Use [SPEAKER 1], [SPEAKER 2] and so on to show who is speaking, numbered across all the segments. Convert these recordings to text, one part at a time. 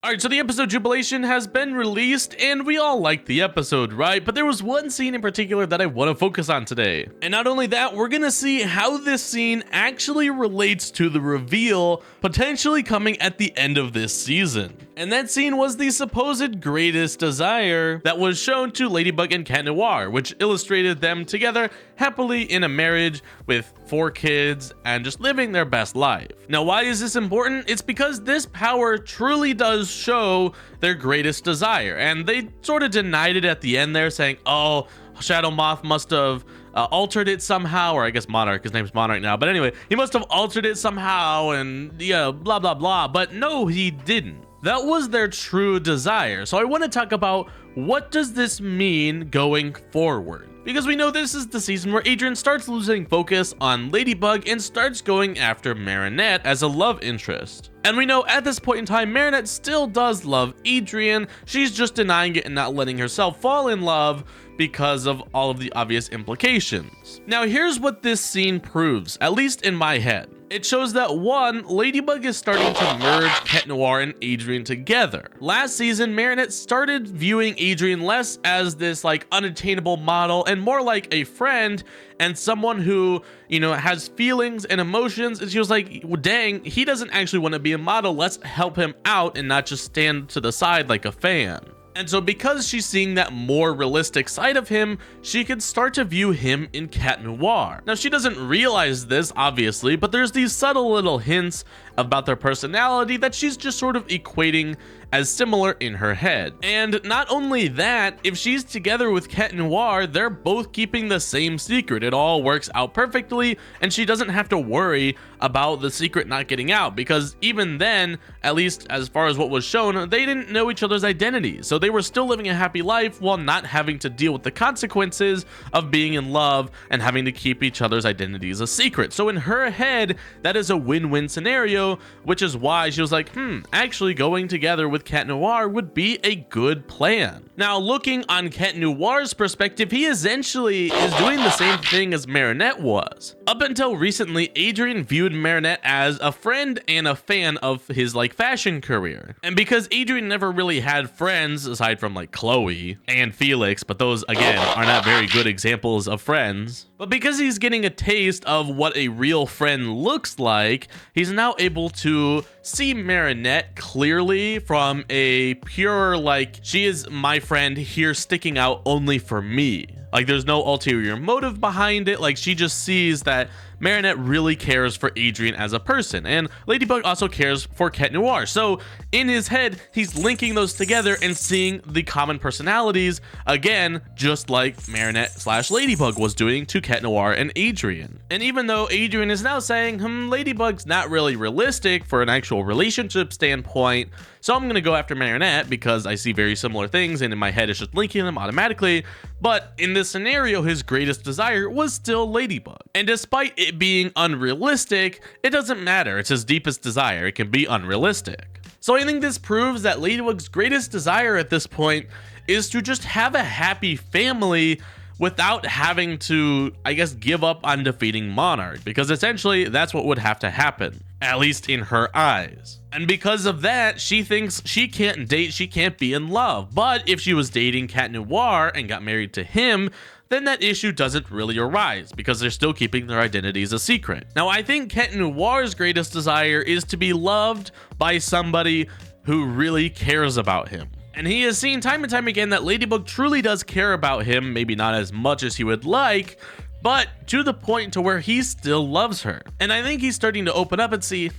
[SPEAKER 1] Alright, so the episode Jubilation has been released, and we all liked the episode, right? But there was one scene in particular that I want to focus on today. And not only that, we're gonna see how this scene actually relates to the reveal potentially coming at the end of this season. And that scene was the supposed greatest desire that was shown to Ladybug and Cat Noir, which illustrated them together happily in a marriage with 4 kids and just living their best life. Now, why is this important? It's because this power truly does show their greatest desire, and they sort of denied it at the end there, saying, oh, Shadow Moth must have altered it somehow, or I guess Monarch, his name's Monarch now, but anyway, he must have altered it somehow, and yeah, blah blah blah. But no, he didn't. That was their true desire. So I want to talk about, what does this mean going forward? Because we know this is the season where Adrien starts losing focus on Ladybug and starts going after Marinette as a love interest. And we know at this point in time, Marinette still does love Adrien. She's just denying it and not letting herself fall in love because of all of the obvious implications. Now, here's what this scene proves, at least in my head. It shows that 1, Ladybug is starting to merge Cat Noir and Adrien together. Last season, Marinette started viewing Adrien less as this like unattainable model and more like a friend and someone who, you know, has feelings and emotions. And she was like, well, dang, he doesn't actually want to be a model. Let's help him out and not just stand to the side like a fan. And so because she's seeing that more realistic side of him, she could start to view him in Cat Noir. Now, she doesn't realize this, obviously, but there's these subtle little hints about their personality that she's just sort of equating as similar in her head. And not only that, if she's together with Cat Noir, they're both keeping the same secret. It all works out perfectly, and she doesn't have to worry about the secret not getting out, because even then, at least as far as what was shown, they didn't know each other's identities. So they were still living a happy life while not having to deal with the consequences of being in love and having to keep each other's identities a secret. So in her head, that is a win-win scenario, which is why she was like, actually going together with Cat Noir would be a good plan. Now, looking on Cat Noir's perspective, he essentially is doing the same thing as Marinette was. Up until recently, Adrien viewed Marinette as a friend and a fan of his like fashion career. And because Adrien never really had friends aside from like Chloe and Felix, but those again are not very good examples of friends. But because he's getting a taste of what a real friend looks like, he's now able to see Marinette clearly from a pure, like, she is my friend here sticking out only for me. Like, there's no ulterior motive behind it. Like, she just sees that Marinette really cares for Adrien as a person, and Ladybug also cares for Cat Noir. So in his head, he's linking those together and seeing the common personalities, again, just like Marinette / Ladybug was doing to Cat Noir and Adrien. And even though Adrien is now saying, Ladybug's not really realistic for an actual relationship standpoint, so I'm gonna go after Marinette because I see very similar things, and in my head it's just linking them automatically. But in this scenario, his greatest desire was still Ladybug. And despite it being unrealistic, it doesn't matter. It's his deepest desire. It can be unrealistic. So I think this proves that Ladybug's greatest desire at this point is to just have a happy family without having to, I guess, give up on defeating Monarch, because essentially that's what would have to happen, at least in her eyes. And because of that, she thinks she can't date, she can't be in love. But if she was dating Cat Noir and got married to him, then that issue doesn't really arise because they're still keeping their identities a secret. Now, I think Cat Noir's greatest desire is to be loved by somebody who really cares about him. And he has seen time and time again that Ladybug truly does care about him, maybe not as much as he would like, but to the point to where he still loves her. And I think he's starting to open up and see,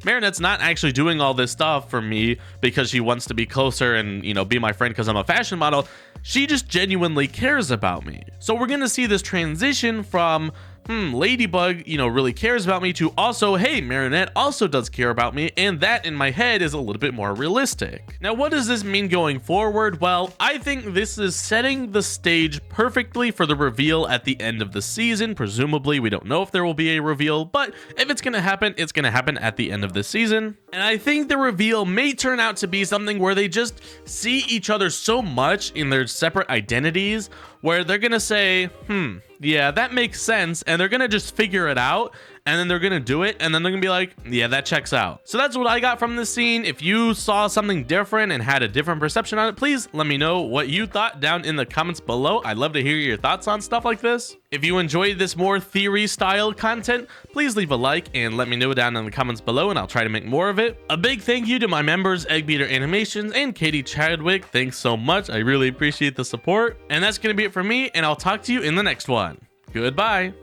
[SPEAKER 1] Marinette's not actually doing all this stuff for me because she wants to be closer and, you know, be my friend because I'm a fashion model. She just genuinely cares about me. So we're gonna see this transition from Ladybug, you know, really cares about me to also, hey, Marinette also does care about me, and that in my head is a little bit more realistic. Now, what does this mean going forward? Well, I think this is setting the stage perfectly for the reveal at the end of the season. Presumably, we don't know if there will be a reveal, but if it's gonna happen, it's gonna happen at the end of the season. And I think the reveal may turn out to be something where they just see each other so much in their separate identities, where they're gonna say, yeah, that makes sense, and they're gonna just figure it out, and then they're gonna do it, and then they're gonna be like, yeah, that checks out. So that's what I got from this scene. If you saw something different and had a different perception on it, please let me know what you thought down in the comments below. I'd love to hear your thoughts on stuff like this. If you enjoyed this more theory style content, please leave a like and let me know down in the comments below, and I'll try to make more of it. A big thank you to my members, Eggbeater Animations and Katie Chadwick. Thanks so much. I really appreciate the support. And that's going to be it for me, and I'll talk to you in the next one. Goodbye.